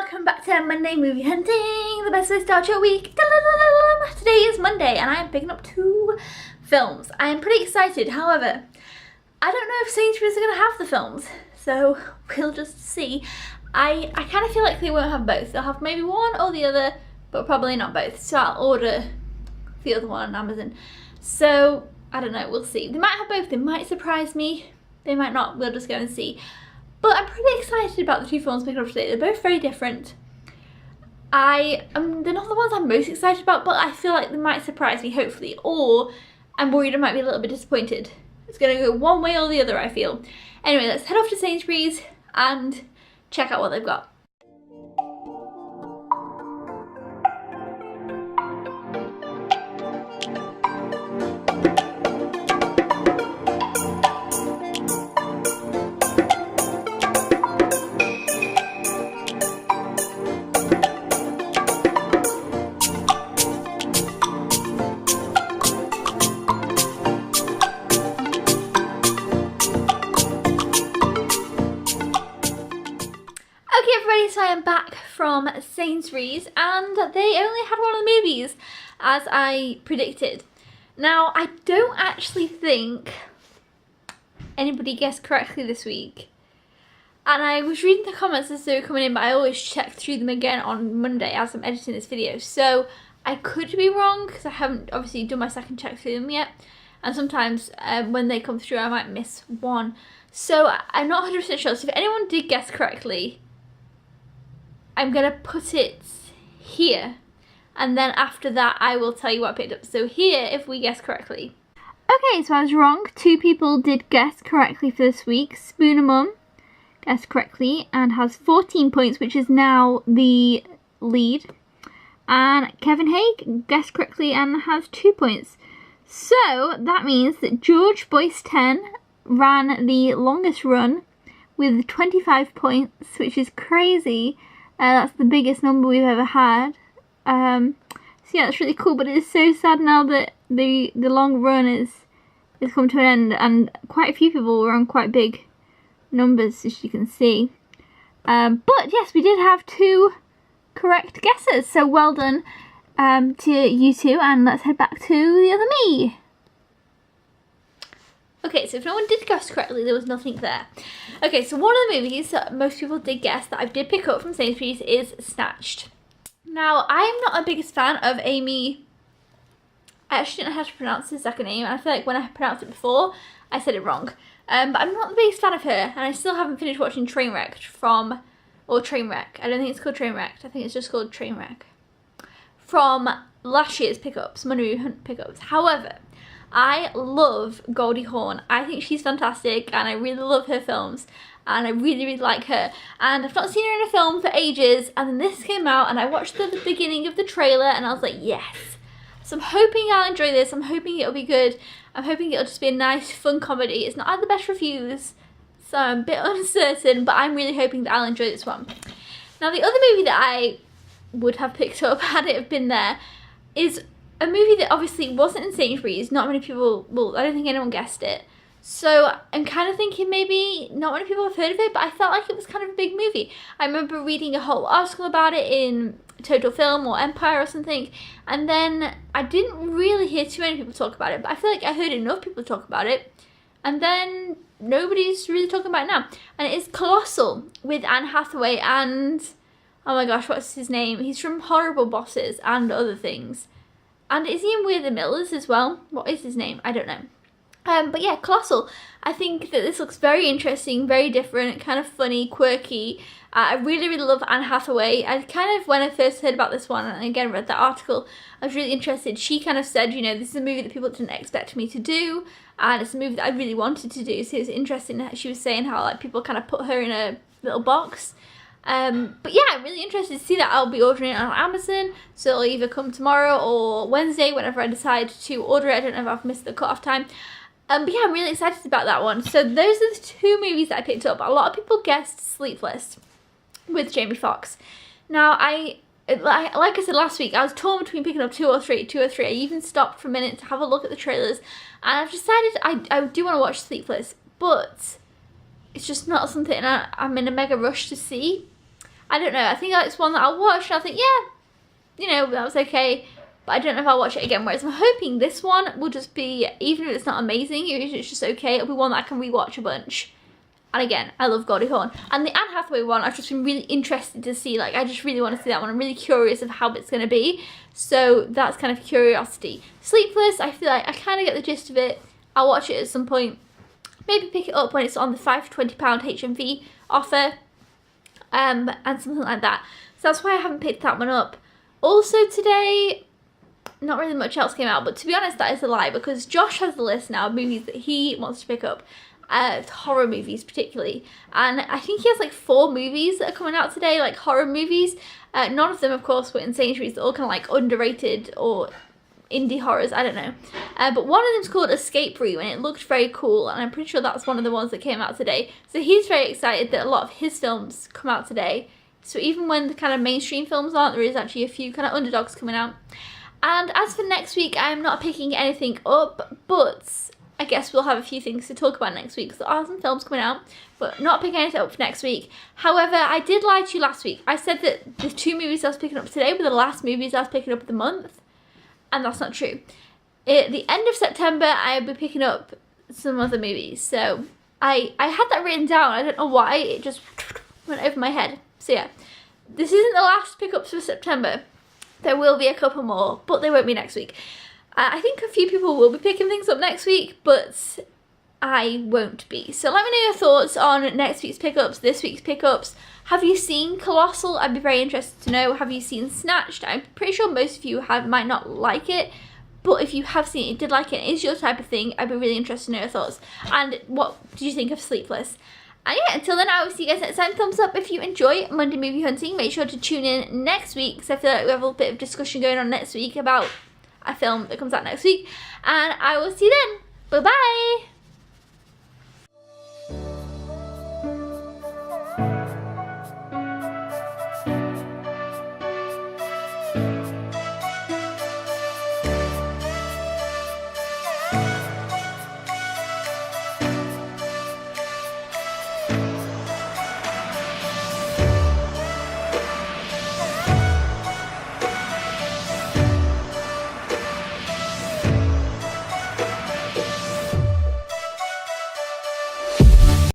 welcome back to Monday Movie Hunting, the best way to start your week. Today is Monday and I am picking up 2 films. I am pretty excited, however, I don't know if Sainsbury's are going to have the films, so we'll just see. I kind of feel like they won't have both. They'll have maybe one or the other, but probably not both, so I'll order the other one on Amazon. So, I don't know, we'll see. They might have both, they might surprise me, they might not, we'll just go and see. But I'm pretty excited about the 2 films picking up today. They're both very different. They're not the ones I'm most excited about, but I feel like they might surprise me, hopefully. Or I'm worried I might be a little bit disappointed. It's going to go one way or the other, I feel. Anyway, let's head off to Sainsbury's and check out what they've got. So I am back from Sainsbury's and they only had one of the movies as I predicted. Now I don't actually think anybody guessed correctly this week, and I was reading the comments as they were coming in, but I always check through them again on Monday as I'm editing this video, so I could be wrong because I haven't obviously done my second check through them yet, and sometimes when they come through I might miss one, so I'm not 100% sure. So if anyone did guess correctly, I'm going to put it here, and then after that I will tell you what I picked up. So here, if we guess correctly. Okay, so I was wrong. 2 people did guess correctly for this week. Spooner Mum guessed correctly and has 14 points, which is now the lead. And Kevin Haig guessed correctly and has 2 points. So that means that George Boyce 10 ran the longest run with 25 points, which is crazy. That's the biggest number we've ever had. So yeah, that's really cool, but it is so sad now that the long run is come to an end, and quite a few people were on quite big numbers, as you can see. But yes, we did have 2 correct guesses, so well done to you 2, and let's head back to the other me. Okay, so if no one did guess correctly, there was nothing there. Okay, so one of the movies that most people did guess that I did pick up from Sainsbury's is Snatched. Now, I'm not a biggest fan of Amy. I actually didn't know how to pronounce his second name, and I feel like when I pronounced it before, I said it wrong. But I'm not the biggest fan of her, and I still haven't finished watching Trainwreck Trainwreck. I don't think it's called Trainwreck. I think it's just called Trainwreck. From last year's pickups, Monday Movie Hunt pickups. However, I love Goldie Hawn. I think she's fantastic and I really love her films and I really like her, and I've not seen her in a film for ages, and then this came out and I watched the beginning of the trailer and I was like, yes. So I'm hoping I'll enjoy this. I'm hoping it'll be good. I'm hoping it'll just be a nice fun comedy. It's not had the best reviews, so I'm a bit uncertain, but I'm really hoping that I'll enjoy this one. Now the other movie that I would have picked up had it have been there is a movie that obviously wasn't in Sainsbury's. Not many people, well, I don't think anyone guessed it. So I'm kind of thinking maybe not many people have heard of it, but I felt like it was kind of a big movie. I remember reading a whole article about it in Total Film or Empire or something, and then I didn't really hear too many people talk about it, but I feel like I heard enough people talk about it, and then nobody's really talking about it now. And it is Colossal with Anne Hathaway and, oh my gosh, what's his name? He's from Horrible Bosses and other things. And is he in We're the Millers as well? What is his name? I don't know. But yeah, Colossal. I think that this looks very interesting, very different, kind of funny, quirky. I really love Anne Hathaway. I kind of, when I first heard about this one, and again read that article, I was really interested. She kind of said, you know, this is a movie that people didn't expect me to do, and it's a movie that I really wanted to do. So it was interesting that she was saying how like people kind of put her in a little box. But yeah, I'm really interested to see that. I'll be ordering it on Amazon, so it'll either come tomorrow or Wednesday, whenever I decide to order it. I don't know if I've missed the cut-off time. But yeah, I'm really excited about that one. So those are the 2 movies that I picked up. A lot of people guessed Sleepless with Jamie Foxx. Now, like I said last week, I was torn between picking up 2 or 3. I even stopped for a minute to have a look at the trailers, and I've decided I do want to watch Sleepless, but it's just not something I'm in a mega rush to see. I don't know, I think it's one that I'll watch and I'll think, yeah, you know, that was okay, but I don't know if I'll watch it again. Whereas I'm hoping this one will just be, even if it's not amazing, even if it's just okay, it'll be one that I can rewatch a bunch. And again, I love Goldie Hawn. And the Anne Hathaway one, I've just been really interested to see, like, I just really want to see that one. I'm really curious of how it's going to be. So that's kind of curiosity. Sleepless, I feel like I kind of get the gist of it. I'll watch it at some point. Maybe pick it up when it's on the £5 to £20 HMV offer. And something like that. So that's why I haven't picked that one up. Also today, not really much else came out. But to be honest, that is a lie. Because Josh has the list now of movies that he wants to pick up. Horror movies particularly, and I think he has like 4 movies that are coming out today, like horror movies. None of them of course were in Sainsbury's. They're all kind of like underrated or indie horrors, I don't know, but one of them's called Escape Room and it looked very cool, and I'm pretty sure that's one of the ones that came out today. So he's very excited that a lot of his films come out today, so even when the kind of mainstream films aren't, there is actually a few kind of underdogs coming out. And as for next week, I'm not picking anything up, but I guess we'll have a few things to talk about next week because there are some films coming out, but not picking anything up for next week. However, I did lie to you last week. I said that the 2 movies I was picking up today were the last movies I was picking up of the month, and that's not true. At the end of September, I'll be picking up some other movies. So I had that written down. I don't know why, it just went over my head. So yeah, this isn't the last pickups for September. There will be a couple more, but they won't be next week. I think a few people will be picking things up next week, but I won't be. So let me know your thoughts on next week's pickups, this week's pickups. Have you seen Colossal? I'd be very interested to know. Have you seen Snatched? I'm pretty sure most of you might not like it, but if you have seen it, did like it, is your type of thing, I'd be really interested to know your thoughts. And what did you think of Sleepless? And yeah, until then, I will see you guys next time. Thumbs up if you enjoy Monday Movie Hunting. Make sure to tune in next week, because I feel like we have a bit of discussion going on next week about a film that comes out next week, and I will see you then. Bye bye.